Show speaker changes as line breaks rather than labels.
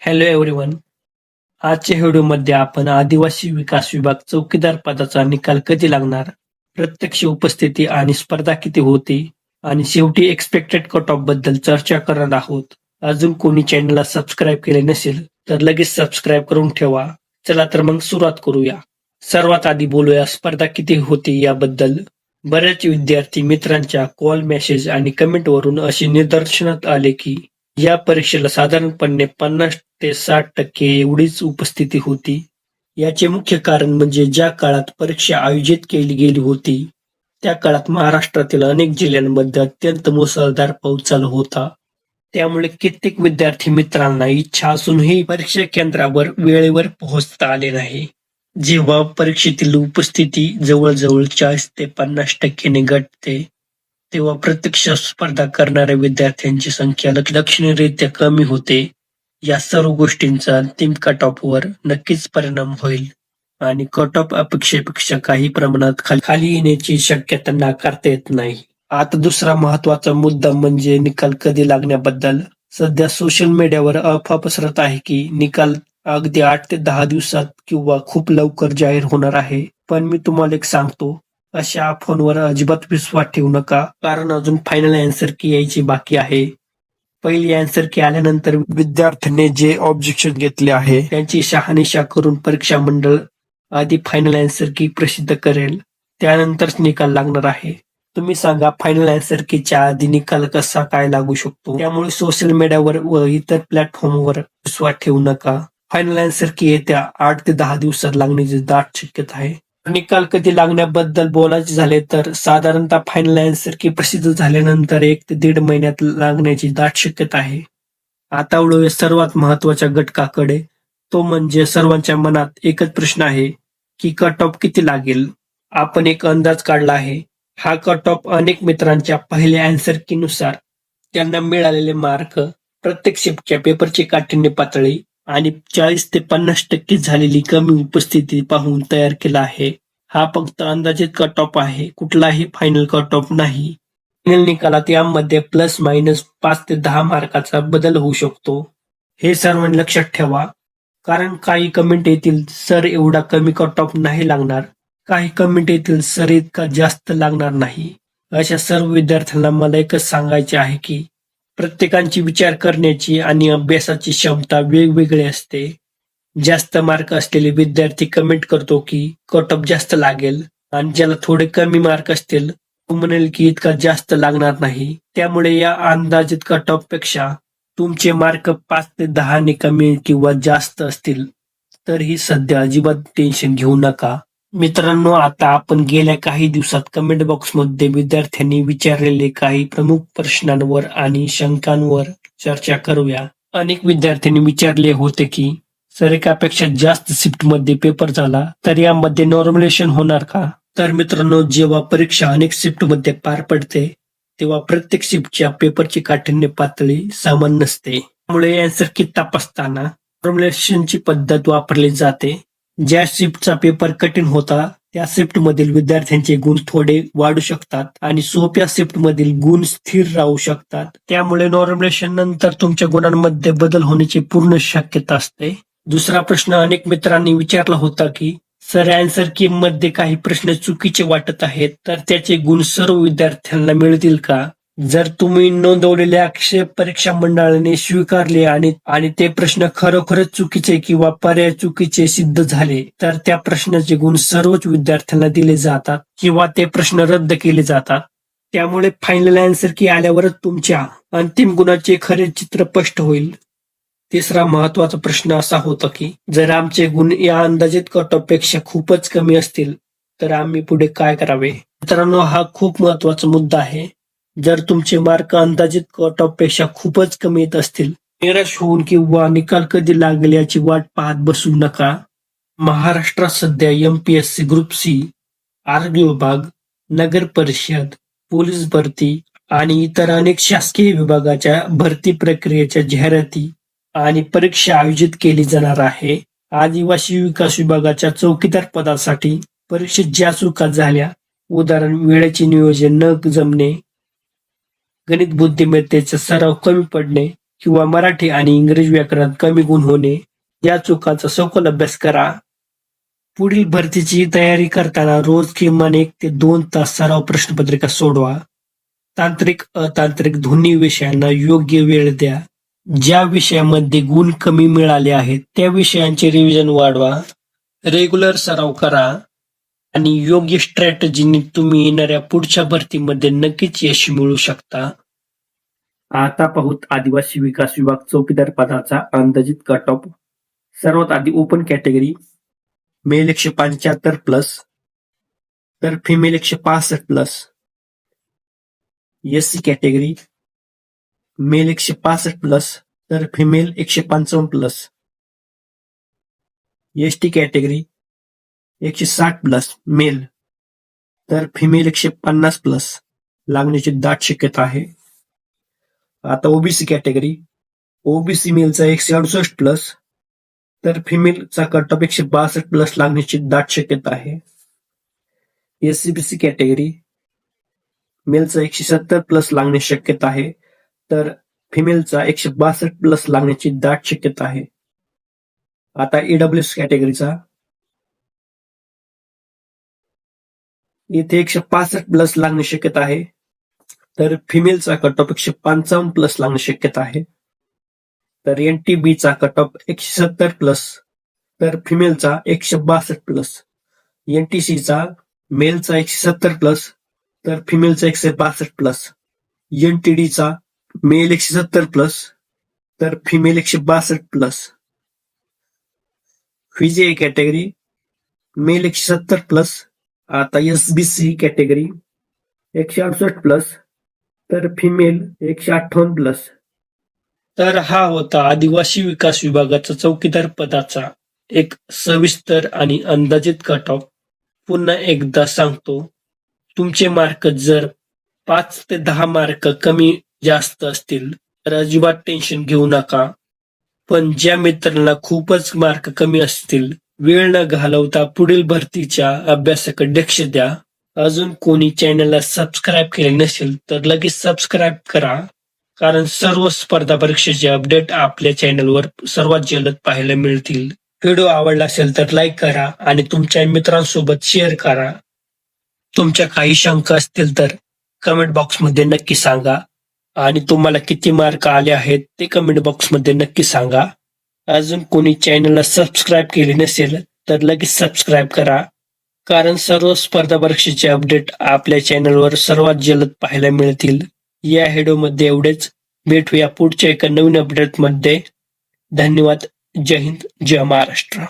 Hello everyone. आजच्या व्हिडिओमध्ये आपण आदिवासी विकास विभाग चौकीदार पदाचा निकाल कधी लागणार, प्रत्यक्ष उपस्थिती आणि स्पर्धा किती होती आणि शेवटी एक्सपेक्टेड कट ऑफ बद्दल चर्चा करणार आहोत. अजून कोणी चॅनलला सबस्क्राईब केले नसेल तर लगेच सबस्क्राईब करून ठेवा. चला तर मग सुरुवात करूया. सर्वात आधी बोलूया स्पर्धा किती होती याबद्दल. बऱ्याच विद्यार्थी मित्रांच्या कॉल, मेसेज आणि कमेंटवरून असे निदर्शनात आले की या परीक्षेला साधारणपणे 50 ते 60% एवढीच उपस्थिती होती. याचे मुख्य कारण म्हणजे ज्या काळात परीक्षा आयोजित केली गेली होती, त्या काळात महाराष्ट्रातील अनेक जिल्ह्यांमध्ये अत्यंत मुसळधार पाऊस चालू होता. त्यामुळे कित्येक विद्यार्थी मित्रांना इच्छा असूनही परीक्षा केंद्रावर वेळेवर पोहोचता आले नाही. जेव्हा परीक्षेतील उपस्थिती जवळजवळ 40 ते 50% घटते, तेव्हा प्रत्यक्ष स्पर्धा करणाऱ्या विद्यार्थ्यांची संख्या लक्षणीयरीत्या कमी होते. या सर्व गोष्टींचा अंतिम कट ऑफवर नक्कीच परिणाम होईल आणि कट ऑफ अपेक्षेपेक्षा काही प्रमाणात खाली येण्याची शक्यता नाकारता येत नाही. आता दुसरा महत्वाचा मुद्दा म्हणजे निकाल कधी लागण्याबद्दल. सध्या सोशल मीडियावर अफवा पसरत आहे की निकाल अगदी 8 ते 10 दिवसात किंवा खूप लवकर जाहीर होणार आहे. पण मी तुम्हाला एक सांगतो, अशा अफवांवर अजिबात विश्वास ठेवू नका, कारण अजून फायनल अँसर की यायची बाकी आहे. पहिली अँसर की आल्यानंतर विद्यार्थ्यांनी जे ऑब्जेक्शन घेतले आहे त्यांची शहानिशा करून परीक्षा मंडळ आधी फायनल अँसर की प्रसिद्ध करेल, त्यानंतरच निकाल लागणार आहे. तुम्ही सांगा, फायनल अँसर कीच्या आधी निकाल कसा काय लागू शकतो? त्यामुळे सोशल मीडियावर व इतर प्लॅटफॉर्मवर विश्वास ठेवू नका. फायनल अँसर की येत्या 8 ते 10 दिवसात लागण्याची दाट शक्यता आहे. निकाल कधी लागण्याबद्दल बोलायचे झाले तर साधारणतः फायनल अँसर की प्रसिद्ध झाल्यानंतर 1 ते 1.5 महिन्यात लागण्याची दाट शक्यता आहे. आता वळूया सर्वात महत्वाच्या घटकाकडे. तो म्हणजे सर्वांच्या मनात एकच प्रश्न आहे की कट ऑफ किती लागेल. आपण एक अंदाज काढला आहे. हा कट ऑफ अनेक मित्रांच्या पहिल्या अँसर की नुसार त्यांना मिळालेले मार्क, प्रत्येक शिफ्टच्या पेपरची काठिण्य पातळी आणि 40 ते 50% झालेली कमी उपस्थिती पाहून तयार केला आहे. हा फक्त अंदाजित कट ऑफ आहे, कुठलाही फायनल कट ऑफ नाही. फायनल निकालात यामध्ये प्लस मायनस 5 ते 10 मार्काचा बदल होऊ शकतो. हे सर्वांनी लक्षात ठेवा, कारण काही कमेंट येतील सर एवढा कमी कट ऑफ नाही लागणार, काही कमेंट येतील सर इतका जास्त लागणार नाही. अशा सर्व विद्यार्थ्यांना मला एकच सांगायचे आहे की प्रत्येकाची विचार करण्याची आणि अभ्यासाची क्षमता वेगवेगळी असते. जास्त मार्क असलेले विद्यार्थी कमेंट करतो की कट ऑफ जास्त लागेल आणि ज्याला थोडे कमी मार्क असतील तो म्हणेल की इतका जास्त लागणार नाही. त्यामुळे या अंदाजित कट ऑफ पेक्षा तुमचे मार्क 5 ते 10 ने कमी किंवा जास्त असतील तरीही सध्या अजिबात टेन्शन घेऊ नका. मित्रांनो, आता आपण गेल्या काही दिवसात कमेंट बॉक्समध्ये विद्यार्थ्यांनी विचारलेले काही प्रमुख प्रश्नांवर आणि शंकांवर चर्चा करूया. अनेक विद्यार्थ्यांनी विचारले होते की सर, एकापेक्षा जास्त शिफ्टमध्ये पेपर झाला तर यामध्ये नॉर्मलायझेशन होणार का? तर मित्रांनो, जेव्हा परीक्षा अनेक शिफ्टमध्ये पार पडते तेव्हा प्रत्येक शिफ्टच्या पेपरची काठिण्य पातळी समान नसते. त्यामुळे अँसर की तपासताना नॉर्मलायझेशनची पद्धत वापरली जाते. ज्या शिफ्टचा पेपर कठीण होता त्या शिफ्टमधील विद्यार्थ्यांचे गुण थोडे वाढू शकतात आणि सोप्या शिफ्टमधील गुण स्थिर राहू शकतात. त्यामुळे नॉर्मलायझेशन नंतर तुमच्या गुणांमध्ये बदल होण्याची पूर्ण शक्यता असते. दुसरा प्रश्न अनेक मित्रांनी विचारला होता की सर, अँसर की मध्ये काही प्रश्न चुकीचे वाटत आहेत तर त्याचे गुण सर्व विद्यार्थ्यांना मिळतील का? जर तुम्ही नोंदवलेले आक्षेप परीक्षा मंडळाने स्वीकारले आणि ते प्रश्न खरोखरच चुकीचे किंवा पर्याय चुकीचे सिद्ध झाले तर त्या प्रश्नाचे गुण सर्वच विद्यार्थ्यांना दिले जातात किंवा ते प्रश्न रद्द केले जातात. त्यामुळे फायनल अँसर की आल्यावरच तुमच्या अंतिम गुणाचे खरे चित्र स्पष्ट होईल. तिसरा महत्वाचा प्रश्न असा होता की जर आमचे गुण या अंदाजित कट ऑफ पेक्षा खूपच कमी असतील तर आम्ही पुढे काय करावे? मित्रांनो, हा खूप महत्वाचा मुद्दा आहे. जर तुमचे मार्क अंदाजित कट ऑफ पेक्षा खूपच कमी येत असतील, निराश होऊन किंवा निकाल कधी लागेल याची वाट पाहत बसू नका. महाराष्ट्रात सध्या MPSC ग्रुप सी, आरोग्य विभाग, नगर परिषद, पोलीस भरती आणि इतर अनेक शासकीय विभागाच्या भरती प्रक्रियेच्या जाहिराती आणि परीक्षा आयोजित केली जाणार आहे. आदिवासी विकास विभागाच्या चौकीदार पदासाठी परीक्षेत ज्या चुका झाल्या, उदाहरण वेळेचे नियोजन न जमणे, गणित बुद्धिमत्तेचा सराव कमी पडणे, किंवा मराठी आणि इंग्रजी व्याकरणात कमी गुण होणे या चुकांचा सखोल अभ्यास करा. पुढील भरतीची तयारी करताना रोज किमान 1 ते 2 तास सराव प्रश्नपत्रिका सोडवा. तांत्रिक अतांत्रिक दोन्ही विषयांना योग्य वेळ द्या. ज्या विषयामध्ये गुण कमी मिळाले आहेत त्या विषयांचे रिव्हिजन वाढवा. रेग्युलर सराव करा आणि योग्य स्ट्रॅटेजीने तुम्ही येणाऱ्या पुढच्या भरतीमध्ये नक्कीच यश मिळवू शकता. आता पाहूत आदिवासी विकास विभाग चौकीदार पदाचा अंदाजित कट ऑफ. सर्वात आधी ओपन कॅटेगरी. मेल 175 प्लस तर female 165 plus. SC category. Male 165 plus तर female 155 plus. ST category 160 plus male तर फिमेल 150 प्लस लागण्याची दाट शक्यता आहे. आता ओबीसी कॅटेगरी. ओबीसी मेलचा 168 प्लस तर फिमेलचा कट ऑफ 162 प्लस लागण्याची दाट शक्यता आहे. SCBC category. मेलचा 170 प्लस लागण्याची शक्यता आहे तर फिमेलचा 162 प्लस लागण्याची दाट शक्यता आहे. आता ईडब्ल्यूएस कॅटेगरीचा. इथे 165 प्लस लागण्याची शक्यता आहे तर फिमेलचा कट ऑफ 155 प्लस लागण्याची शक्यता आहे. तर एनटीबीचा कट ऑफ 170 प्लस तर फिमेलचा 162 प्लस. एनटीसीचा मेलचा 170 प्लस तर फिमेलचा 162 प्लस. एनटीडीचा मेल 170 प्लस तर female 162 plus. VJ category. Male 170 plus. आता एसबीसी कॅटेगरी 168 प्लस तर फिमेल 158 प्लस. तर हा होता आदिवासी विकास विभागाचा चौकीदार पदाचा एक सविस्तर आणि अंदाजित कट ऑफ. पुन्हा एकदा सांगतो, तुमचे मार्क जर 5 ते 10 मार्क कमी जास्त असतील तर अजिबात टेन्शन घेऊ नका. पण ज्या मित्रांना खूपच मार्क कमी असतील, वेळ न घालवता पुढील भरतीच्या अभ्यासाकडे लक्ष द्या. अजून कोणी चॅनलला सबस्क्राईब केले नसेल तर लगेच सबस्क्राईब करा, कारण सर्व स्पर्धा परीक्षेचे अपडेट आपल्या चॅनलवर सर्वात जलद पाहायला मिळतील. व्हिडिओ आवडला असेल तर लाईक करा आणि तुमच्या मित्रांसोबत शेअर करा. तुमच्या काही शंका असतील तर कमेंट बॉक्समध्ये नक्की सांगा आणि तुम्हाला किती मार्क आले आहेत ते कमेंट बॉक्समध्ये नक्की सांगा. अजून कोणी चॅनलला सबस्क्राईब केले नसेल तर लगेच सबस्क्राईब करा, कारण सर्व स्पर्धा परीक्षेचे अपडेट आपल्या चॅनलवर सर्वात जलद पाहायला मिळतील. या व्हिडिओमध्ये एवढेच. भेटूया पुढच्या एका नवीन अपडेटमध्ये. धन्यवाद. जय हिंद, जय महाराष्ट्र.